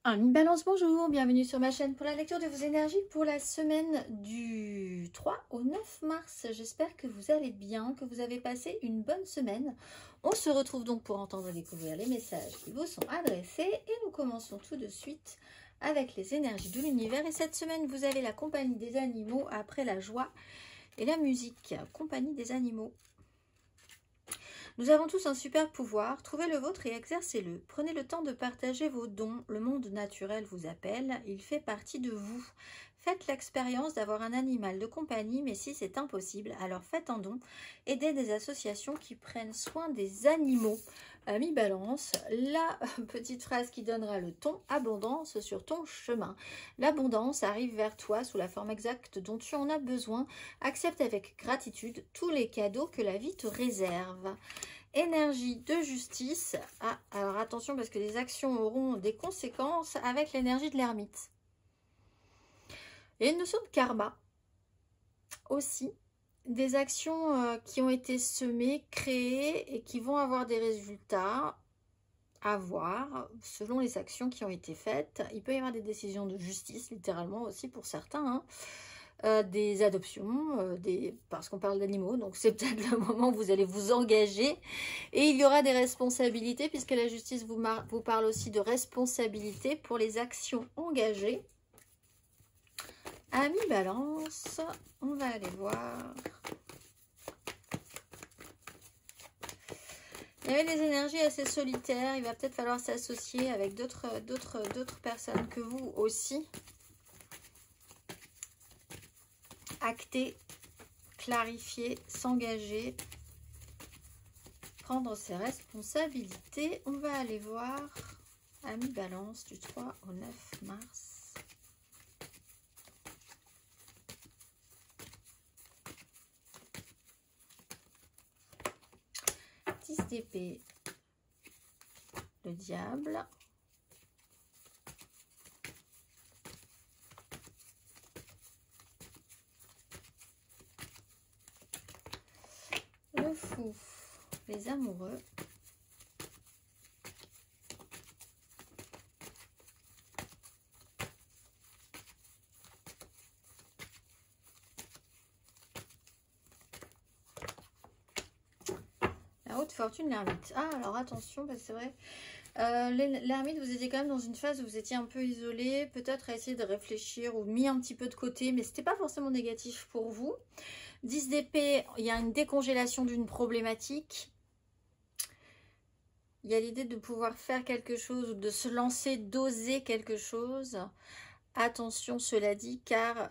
Ami Balance, bonjour, bienvenue sur ma chaîne pour la lecture de vos énergies pour la semaine du 3 au 9 mars. J'espère que vous allez bien, que vous avez passé une bonne semaine. On se retrouve donc pour entendre et découvrir les messages qui vous sont adressés et nous commençons tout de suite avec les énergies de l'univers. Et cette semaine, vous avez la compagnie des animaux après la joie et la musique. Compagnie des animaux. Nous avons tous un super pouvoir, trouvez le vôtre et exercez-le. Prenez le temps de partager vos dons, le monde naturel vous appelle, il fait partie de vous. Faites l'expérience d'avoir un animal de compagnie, mais si c'est impossible, alors faites un don. Aidez des associations qui prennent soin des animaux. Ami Balance, la petite phrase qui donnera le ton, abondance sur ton chemin. L'abondance arrive vers toi sous la forme exacte dont tu en as besoin. Accepte avec gratitude tous les cadeaux que la vie te réserve. Énergie de justice. Ah, alors attention parce que les actions auront des conséquences avec l'énergie de l'ermite. Et une notion de karma aussi. Des actions qui ont été semées, créées et qui vont avoir des résultats à voir selon les actions qui ont été faites. Il peut y avoir des décisions de justice, littéralement aussi pour certains, hein. Des adoptions, parce qu'on parle d'animaux, donc c'est peut-être le moment où vous allez vous engager. Et il y aura des responsabilités, puisque la justice vous parle aussi de responsabilité pour les actions engagées. Ami Balance, on va aller voir. Il y avait des énergies assez solitaires, il va peut-être falloir s'associer avec d'autres personnes que vous aussi. Acter, clarifier, s'engager, prendre ses responsabilités. On va aller voir Ami Balance du 3 au 9 mars. 10 d'épée, le diable. Le fou, les amoureux. La haute fortune, l'ermite. Ah, alors attention, parce que c'est vrai, l'ermite, vous étiez quand même dans une phase où vous étiez un peu isolé, peut-être à essayer de réfléchir ou mis un petit peu de côté, mais c'était pas forcément négatif pour vous. 10 d'épée, il y a une décongélation d'une problématique. Il y a l'idée de pouvoir faire quelque chose ou de se lancer, d'oser quelque chose. Attention, cela dit, car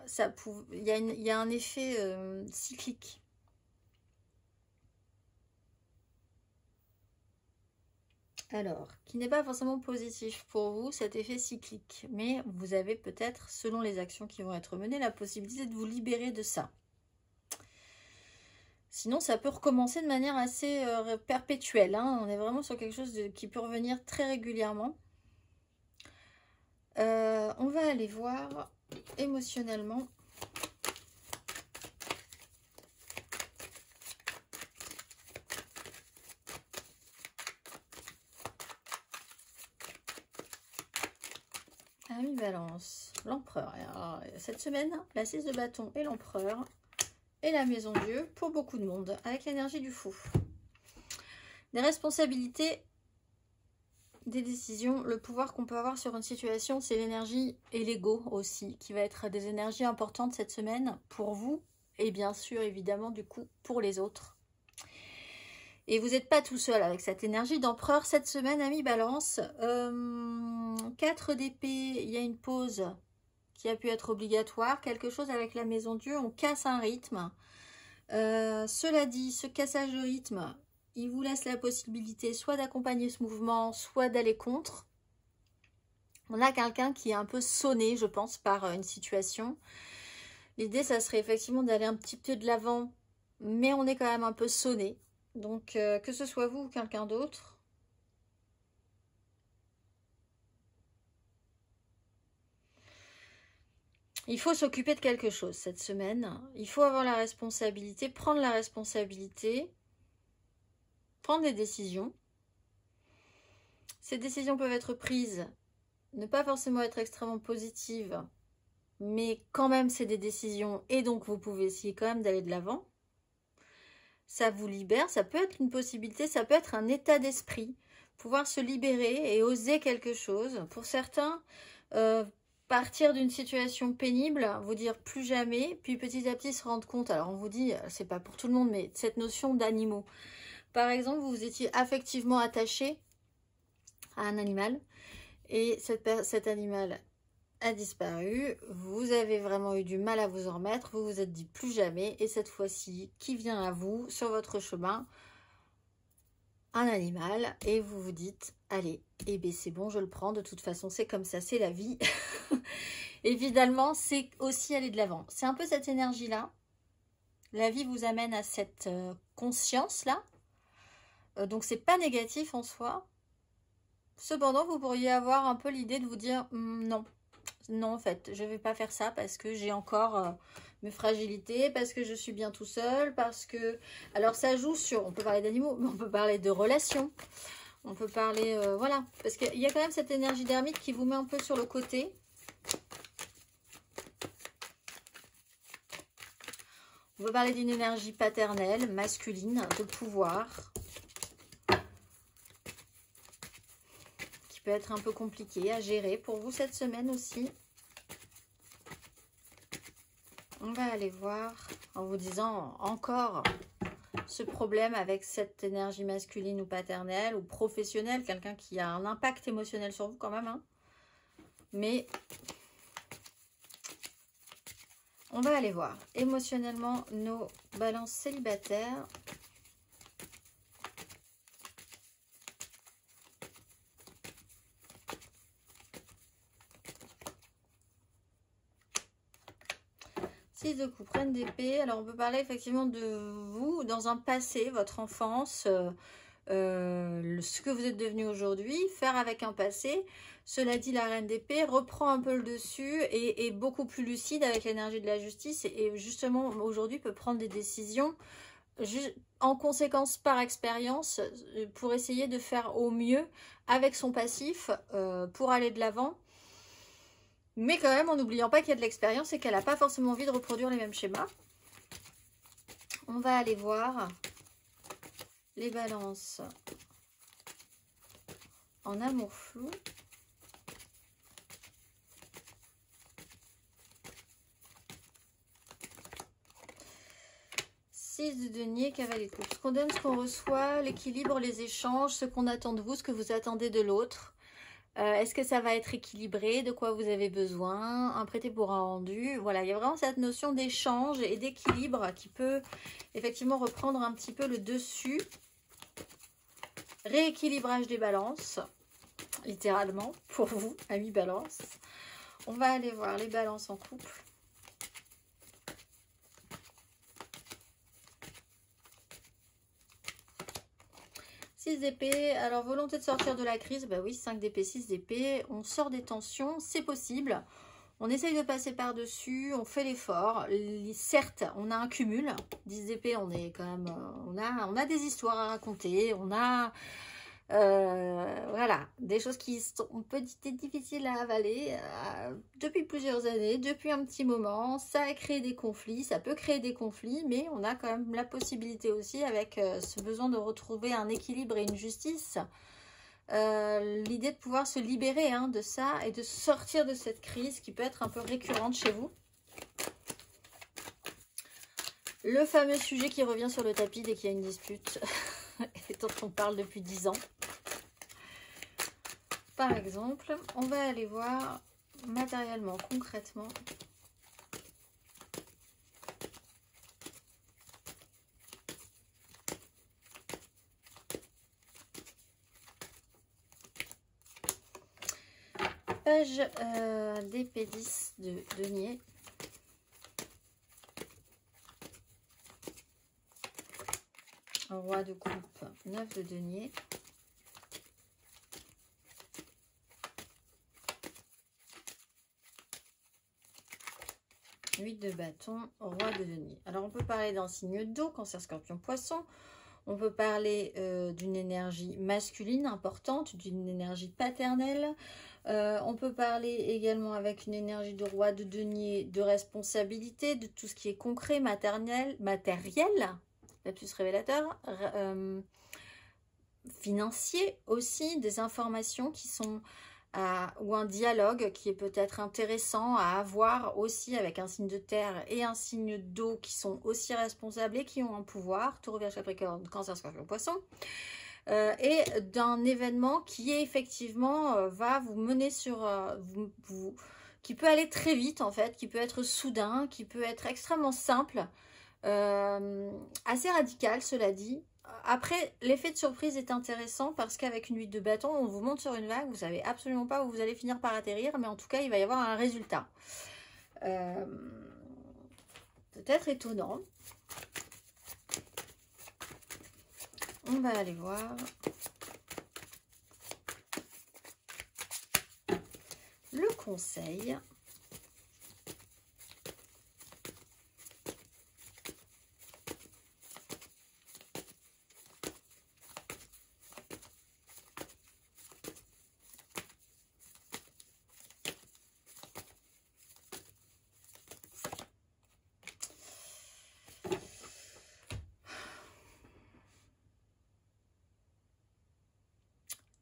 il y a un effet cyclique. Alors, qui n'est pas forcément positif pour vous, cet effet cyclique. Mais vous avez peut-être, selon les actions qui vont être menées, la possibilité de vous libérer de ça. Sinon, ça peut recommencer de manière assez perpétuelle, hein. On est vraiment sur quelque chose qui peut revenir très régulièrement. On va aller voir émotionnellement. Ami Balance, l'empereur. Cette semaine, la 6 de bâton et l'empereur. Et la maison Dieu pour beaucoup de monde, avec l'énergie du fou. Des responsabilités, des décisions, le pouvoir qu'on peut avoir sur une situation, c'est l'énergie et l'ego aussi, qui va être des énergies importantes cette semaine pour vous, et bien sûr, évidemment, du coup, pour les autres. Et vous n'êtes pas tout seul avec cette énergie d'empereur cette semaine, ami Balance. 4 d'épée, il y a une pause qui a pu être obligatoire, quelque chose avec la maison Dieu, on casse un rythme. Cela dit, ce cassage de rythme, il vous laisse la possibilité soit d'accompagner ce mouvement, soit d'aller contre. On a quelqu'un qui est un peu sonné, je pense, par une situation. L'idée, ça serait effectivement d'aller un petit peu de l'avant, mais on est quand même un peu sonné. Donc, que ce soit vous ou quelqu'un d'autre, il faut s'occuper de quelque chose cette semaine. Il faut avoir la responsabilité, prendre la responsabilité, prendre des décisions. Ces décisions peuvent être prises ne pas forcément être extrêmement positive, mais quand même c'est des décisions et donc vous pouvez essayer quand même d'aller de l'avant. Ça vous libère, ça peut être une possibilité, ça peut être un état d'esprit, pouvoir se libérer et oser quelque chose. Pour certains, partir d'une situation pénible, vous dire plus jamais, puis petit à petit se rendre compte, alors on vous dit, c'est pas pour tout le monde, mais cette notion d'animaux. Par exemple, vous étiez affectivement attaché à un animal, et cet animal a disparu, vous avez vraiment eu du mal à vous en remettre, vous vous êtes dit plus jamais, et cette fois-ci, qui vient à vous sur votre chemin? Un animal, et vous vous dites, allez, eh bien c'est bon, je le prends, de toute façon c'est comme ça, c'est la vie. Évidemment, c'est aussi aller de l'avant. C'est un peu cette énergie-là. La vie vous amène à cette conscience-là. Donc c'est pas négatif en soi. Cependant, vous pourriez avoir un peu l'idée de vous dire, non, non en fait, je vais pas faire ça parce que j'ai encore mes fragilités, parce que je suis bien tout seul, parce que... Alors ça joue sur, on peut parler d'animaux, mais on peut parler de relations. On peut parler, voilà, parce qu'il y a quand même cette énergie d'ermite qui vous met un peu sur le côté. On peut parler d'une énergie paternelle, masculine, de pouvoir, qui peut être un peu compliquée à gérer pour vous cette semaine aussi. On va aller voir en vous disant encore ce problème avec cette énergie masculine ou paternelle ou professionnelle, quelqu'un qui a un impact émotionnel sur vous quand même, hein. Mais on va aller voir émotionnellement nos balances célibataires. Six de coups, reine d'épée. Alors on peut parler effectivement de vous dans un passé, votre enfance, ce que vous êtes devenu aujourd'hui, faire avec un passé. Cela dit, la reine d'épée reprend un peu le dessus et est beaucoup plus lucide avec l'énergie de la justice et justement aujourd'hui peut prendre des décisions en conséquence par expérience pour essayer de faire au mieux avec son passif pour aller de l'avant. Mais quand même en n'oubliant pas qu'il y a de l'expérience et qu'elle n'a pas forcément envie de reproduire les mêmes schémas. On va aller voir les balances en amour flou. Six de denier, cavalier de coupe. Ce qu'on donne, ce qu'on reçoit, l'équilibre, les échanges, ce qu'on attend de vous, ce que vous attendez de l'autre. Est-ce que ça va être équilibré? De quoi vous avez besoin? Un prêté pour un rendu? Voilà, il y a vraiment cette notion d'échange et d'équilibre qui peut effectivement reprendre un petit peu le dessus. Rééquilibrage des balances, littéralement, pour vous, amis balance. On va aller voir les balances en couple. Six d'épée, alors volonté de sortir de la crise, bah oui, 5 d'épée, 6 d'épée, on sort des tensions, c'est possible. On essaye de passer par-dessus, on fait l'effort. Certes, on a un cumul, 10 d'épée, on est quand même, on a des histoires à raconter, on a... voilà, des choses qui sont peut-être difficiles à avaler depuis plusieurs années, depuis un petit moment. Ça a créé des conflits, ça peut créer des conflits, mais on a quand même la possibilité aussi avec ce besoin de retrouver un équilibre et une justice. L'idée de pouvoir se libérer de ça et de sortir de cette crise qui peut être un peu récurrente chez vous. Le fameux sujet qui revient sur le tapis dès qu'il y a une dispute et dont on parle depuis 10 ans. Par exemple, on va aller voir matériellement, concrètement. Page d'épée 10 de denier. Roi de coupe, 9 de denier. Huit de bâton, roi de denier. Alors on peut parler d'un signe d'eau, cancer, scorpion, poisson. On peut parler d'une énergie masculine importante, d'une énergie paternelle. On peut parler également avec une énergie de roi de denier, de responsabilité, de tout ce qui est concret, matériel, lapsus révélateur, financier aussi, des informations qui sont... ou un dialogue qui est peut-être intéressant à avoir aussi avec un signe de terre et un signe d'eau qui sont aussi responsables et qui ont un pouvoir, Taureau, Vierge, Capricorne, Cancer, Scorpion, Poisson, et d'un événement qui est effectivement va vous mener sur qui peut aller très vite en fait, qui peut être soudain, qui peut être extrêmement simple, assez radical cela dit. Après, l'effet de surprise est intéressant parce qu'avec une 8 de bâton, on vous monte sur une vague, vous savez absolument pas où vous allez finir par atterrir, mais en tout cas, il va y avoir un résultat. Peut-être étonnant. On va aller voir. Le conseil.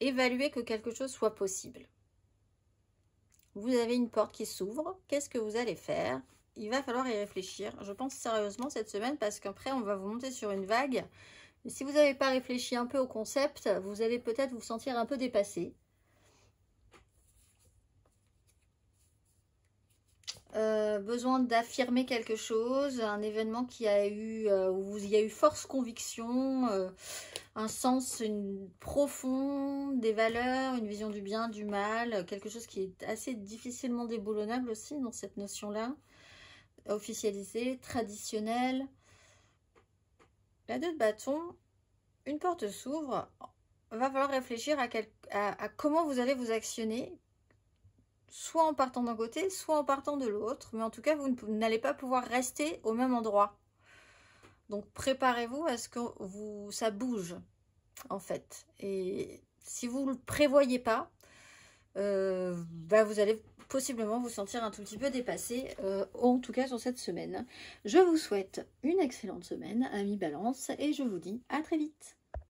Évaluer que quelque chose soit possible. Vous avez une porte qui s'ouvre. Qu'est-ce que vous allez faire? Il va falloir y réfléchir. Je pense sérieusement cette semaine parce qu'après, on va vous monter sur une vague. Et si vous n'avez pas réfléchi un peu au concept, vous allez peut-être vous sentir un peu dépassé. Besoin d'affirmer quelque chose, un événement qui a eu, où il y a eu force conviction, un sens profond des valeurs, une vision du bien, du mal, quelque chose qui est assez difficilement déboulonnable aussi dans cette notion-là, officialisé, traditionnel. La 2 de bâton, une porte s'ouvre, va falloir réfléchir à comment vous allez vous actionner, soit en partant d'un côté, soit en partant de l'autre. Mais en tout cas, vous n'allez pas pouvoir rester au même endroit. Donc, préparez-vous à ce que ça bouge, en fait. Et si vous ne le prévoyez pas, vous allez possiblement vous sentir un tout petit peu dépassé, en tout cas sur cette semaine. Je vous souhaite une excellente semaine, amis Balance, et je vous dis à très vite.